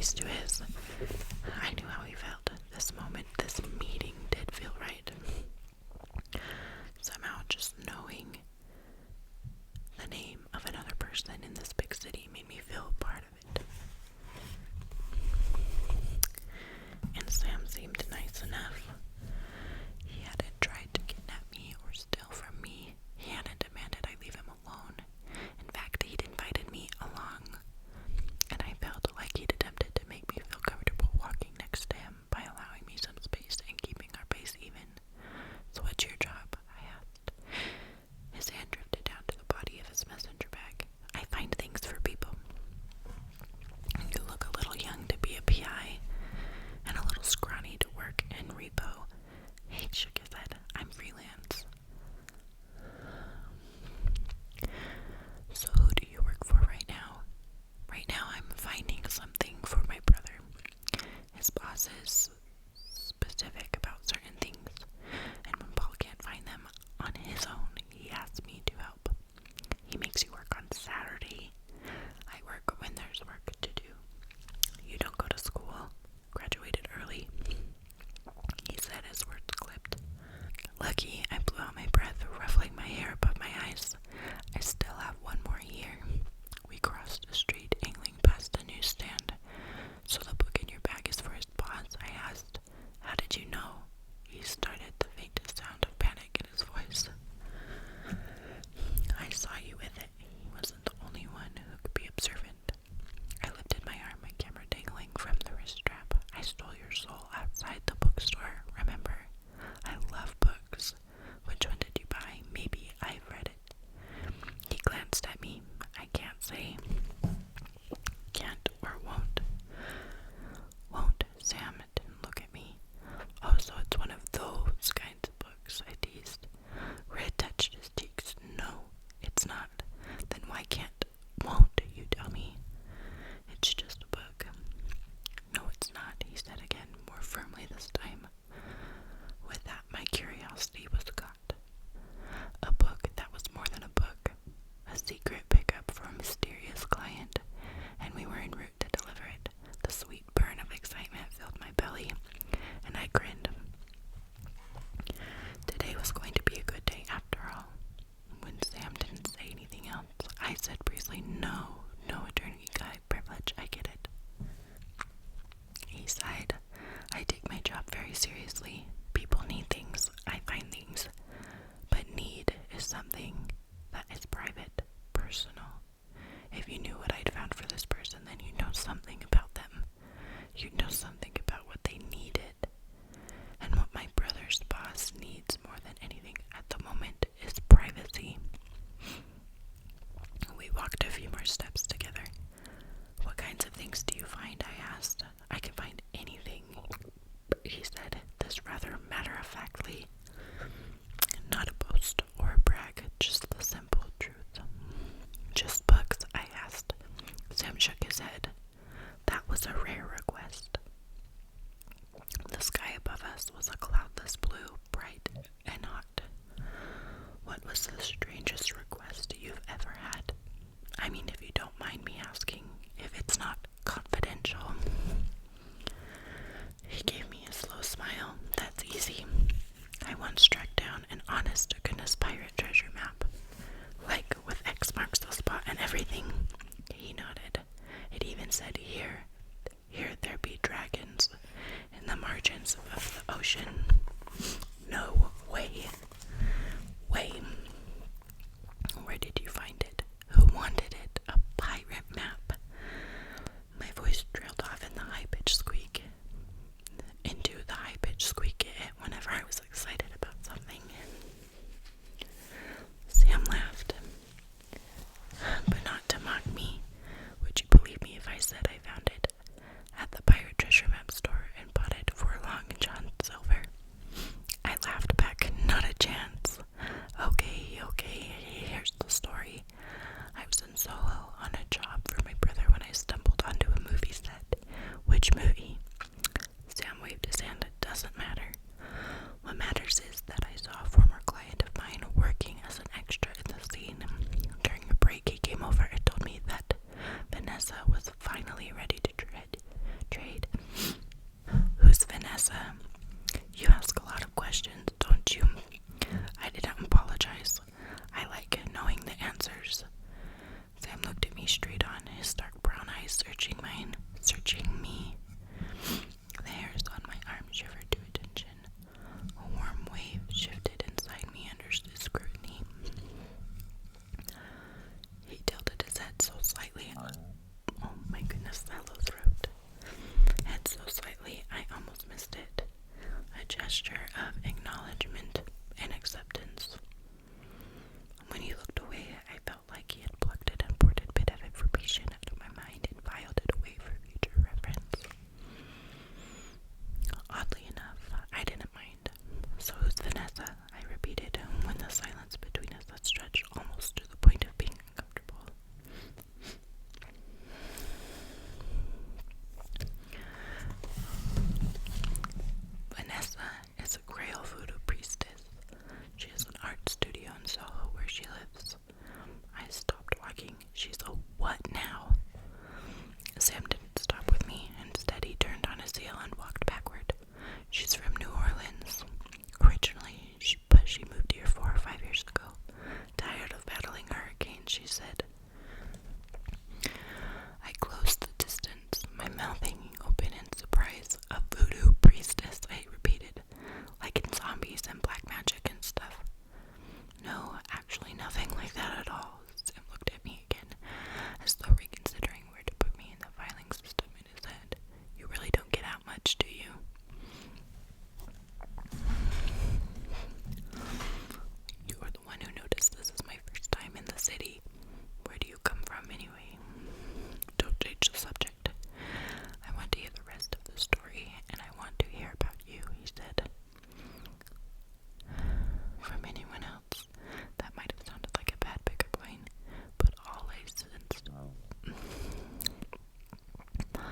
face to his. I knew how he felt. This moment, this meeting did feel right. Somehow just knowing the name of another person in this big city made me feel part of it. And Sam seemed nice enough. He hadn't tried to kidnap me or steal from me. He hadn't demanded I leave him alone. In fact, he'd invited me along. And I felt like he'd attempted to make me feel comfortable walking next to him by allowing me some space and keeping our pace even. So what's your job? I asked. His hand drifted down to the body of his messenger bag. I find things for people. You look a little young to be a PI, and a little scrawny to work in repo. He shook his head. I'm freelance. So who do you work for right now? Right now I'm finding something for my brother. His boss is specific about certain things, and when Paul can't find them on his own, he asks me to help. He makes you work on Saturday. I work when there's work to do. You don't go to school. Graduated early. He said, his words clipped. Lucky, I blew out my breath, ruffling my hair above my eyes. I still have one more year. We crossed the street, angling past a newsstand. So the book in your bag is for his boss? I asked. How did you know? He started, the faintest sound of panic in his voice. I saw you with it. He wasn't the only one who could be observant. I lifted my arm, my camera dangling from the wrist strap. I stole your soul outside the bookstore, remember? I love books. Which one did you buy? Maybe I've read it. He glanced at me. I can't say. Can't or won't. Won't. Sam didn't look at me. Oh, so it's one of those kinds of books, I teased. Red touched his cheeks. No, it's not. Then why won't you tell me? It's just a book. No, it's not, he said again, more firmly this time. With that, my curiosity was caught. A book that was more than a book. A secret pickup for a mysterious client, and we were en route to deliver it. The sweet burn of excitement filled my belly, and I grinned. Today was going to be a good day after all. When Sam didn't say anything else, I said briefly, no eternity guide privilege, I get it. He sighed. I take my job very seriously. People need things, I find things. But need is something that is private, personal. If you knew what I'd found for this person, then you know something about them. You know something about what they needed. And what my brother's boss needs more than anything at the moment is privacy. We walked a few more steps together. What kinds of things do you find? I asked. I can find anything, he said, this rather matter-of-factly. Not a boast or a brag, just the simple truth. Just books? I asked. Sam shook his head. That was a rare request. The sky above us was a cloudless blue, bright and hot. What was the strangest request you've ever had? I mean, if you don't mind me asking, if it's not confidential. He gave me a slow smile. That's easy. I once tracked down an honest-to-goodness pirate treasure map. Like, with X marks the spot and everything. He nodded. It even said, here there be dragons in the margins of the ocean. No way. Where did you find it? Who wanted it? A pirate map. My voice trailed off in the high-pitched squeak. Into the high-pitched squeak whenever I was excited about something. Sam laughed. But not to mock me. Would you believe me if I said I found it at the pirate treasure map store and bought it for Long John Silver? I laughed back. Not a chance. Okay, here's the story. I was in Soho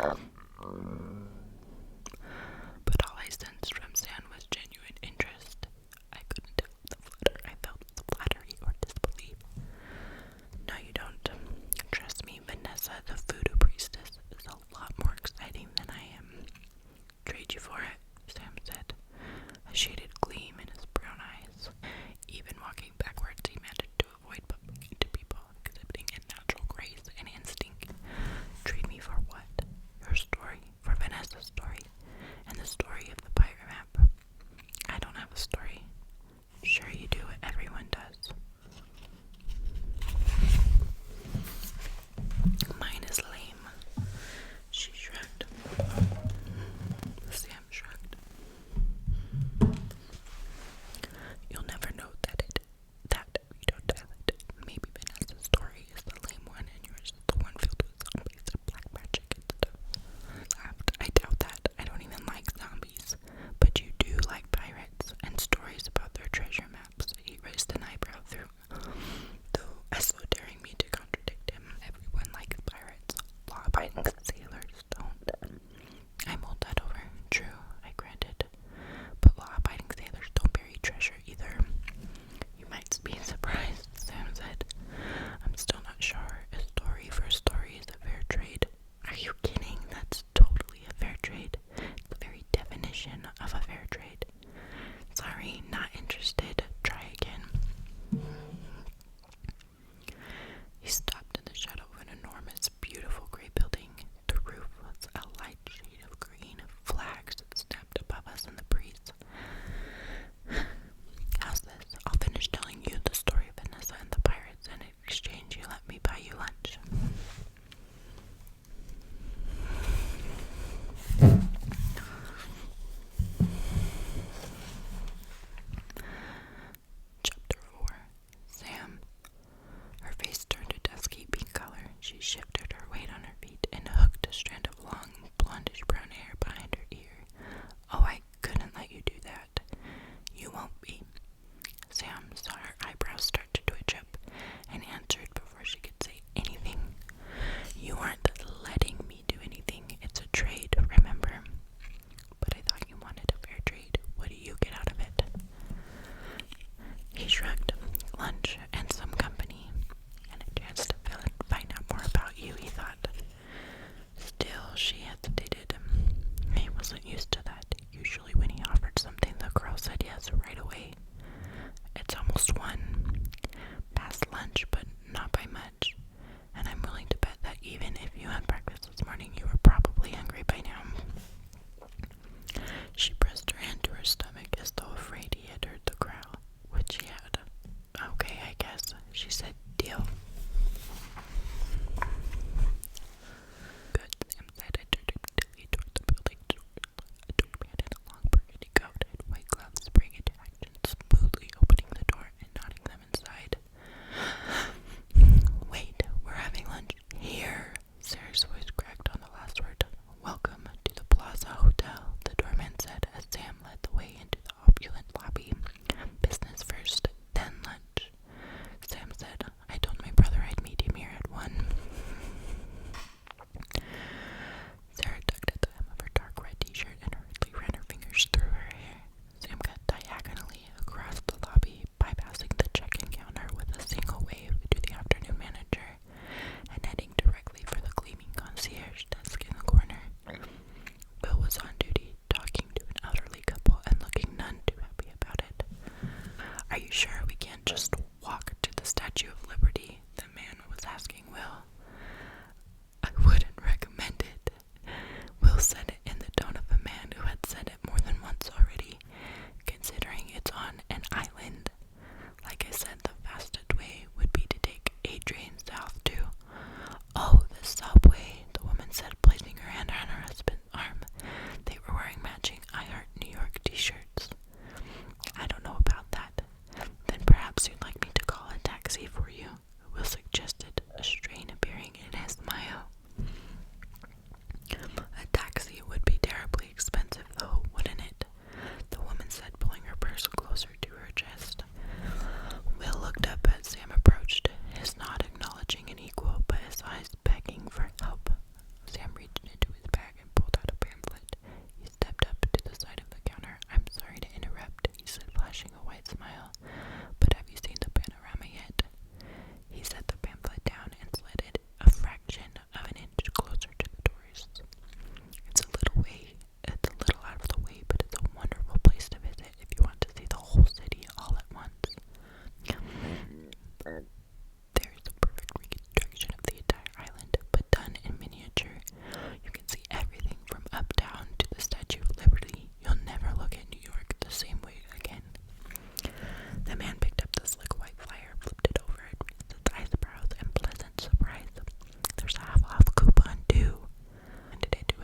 But all I sensed from Sam was genuine interest. I couldn't tell if the flutter I felt was flattery or disbelief. No, you don't. Trust me, Vanessa, the voodoo priestess, is a lot more exciting than I am. Trade you for it, Sam said, a shaded gleam in his brown eyes. Even walking backwards, he managed to avoid bumping into people, exhibiting a natural grace and instinct. Trade me for what? Your story, for Vanessa's story, and the story of the pirate map. I don't have a story. Sure you do, everyone does. Mine is lame. She shrugged. Sam shrugged. You'll never know that you don't tell it. Maybe Vanessa's story is the lame one and yours is the one filled with zombies and black magic and stuff. I doubt that. I don't even like zombies.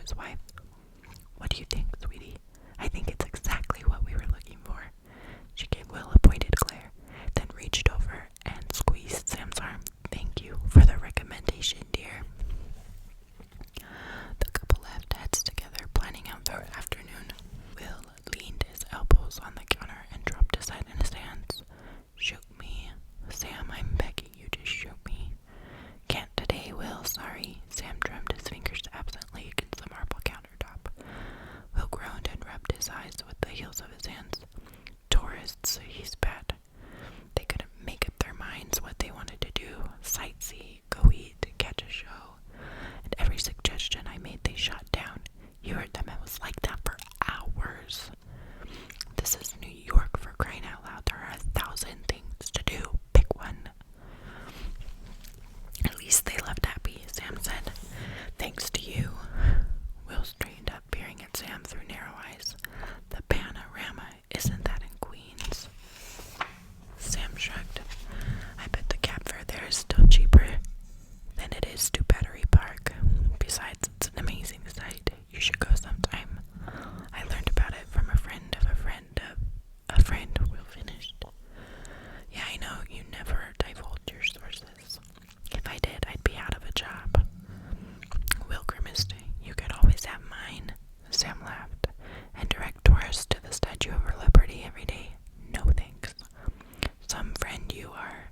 his wife. What do you think, sweetie? I think it's exactly what we were looking for. She gave Will a pointed glare, then reached over and squeezed Sam's arm. Thank you for the recommendation, dear. The couple left heads together, planning out their afternoon. Will leaned his elbows on the counter and dropped his head in his hands. Shoot me. Sam, I'm begging you to shoot me. Can't today, Will, sorry. Sam drummed his fingers absently against the marble countertop. Will groaned and rubbed his eyes with the heels of his hands. Tourists, he spat. They couldn't make up their minds what they wanted to do. Sightsee, go eat, catch a show. And every suggestion I made they shot down. You heard them, it was like that for hours. This is New York, for crying out loud. There are 1,000 things to do. Pick one. At least they left happy, Sam said. Thanks to you. Will straightened up, peering at Sam through narrow eyes. The panorama, isn't that in Queens? Sam shrugged. I bet the cab fare there is still cheaper than it is to Battery Park. Besides, it's an amazing sight. You should go sometime. I learned about it from a friend of a friend of a friend, Will finished. Yeah, I know, you never divulged your sources. If I did, I'd be out of a job. Will grimaced. You could always have mine. Sam laughed. And direct tourists to the Statue of Liberty every day. No thanks. Some friend you are.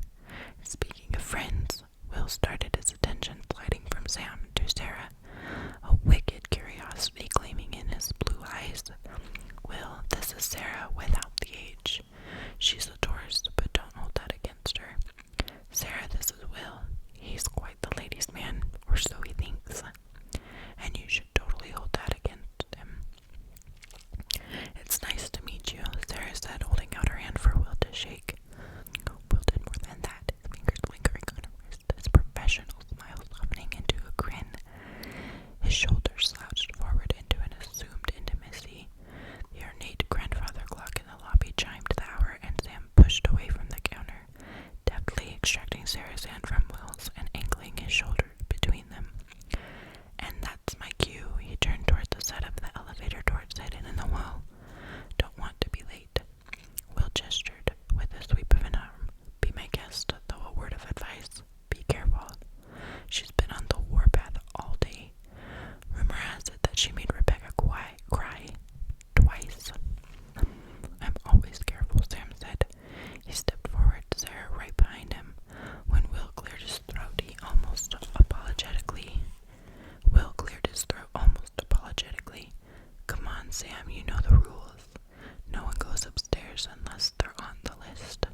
Speaking of friends, Will started his attention sliding from Sam to Sara, a wicked curiosity gleaming in his blue eyes. Will, this is Sara without the H. She's a tourist, but don't hold that against her. Sara, this is Will. He's quite the ladies' man, or so he thinks. And you should totally hold that against him. It's nice to meet you, Sara said, holding out her hand for Will to shake. Will did more than that, his fingers lingering on her wrist, his professional smile softening into a grin. His shoulders slouched forward into an assumed intimacy. The ornate grandfather clock in the lobby chimed the hour, and Sam pushed away from the counter, deftly extracting Sara's hand from Will's and angling his shoulder between them. And that's my cue. He turned toward the set of the elevator doors hidden in the wall. Don't want to be late. Will gestured with a sweep of an arm. Be my guest, though a word of advice. Be careful. She's been on the warpath all day. Rumor has it that she made Rebecca cry twice. I'm always careful, Sam said. He stepped forward, Sara right behind him. When Will cleared his throat, he almost apologetically. Come on, Sam, you know the rules. No one goes upstairs unless they're on the list.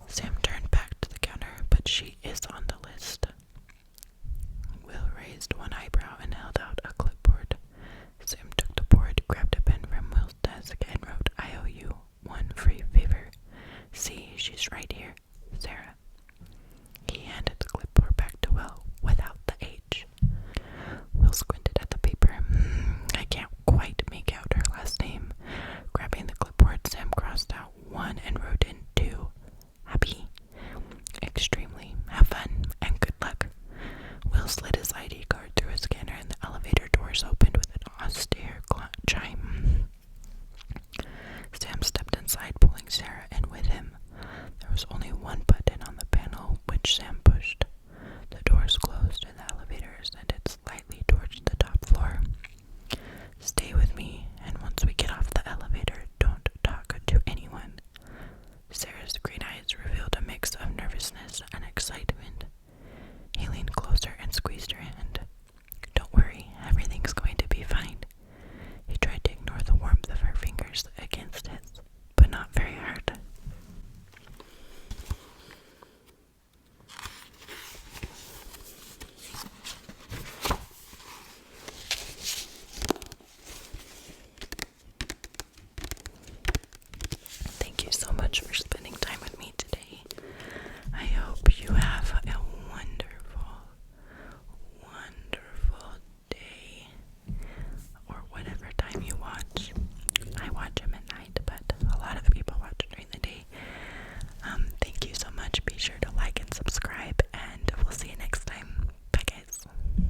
Sam turned back to the counter, but she is on the list. Will raised one eyebrow and held out a clipboard. Sam took the board, grabbed a pen from Will's desk, and wrote, I owe you one free favor. See, she's right here, Sara. He handed the clipboard back to Will, without the H. Will squinted at the paper. I can't quite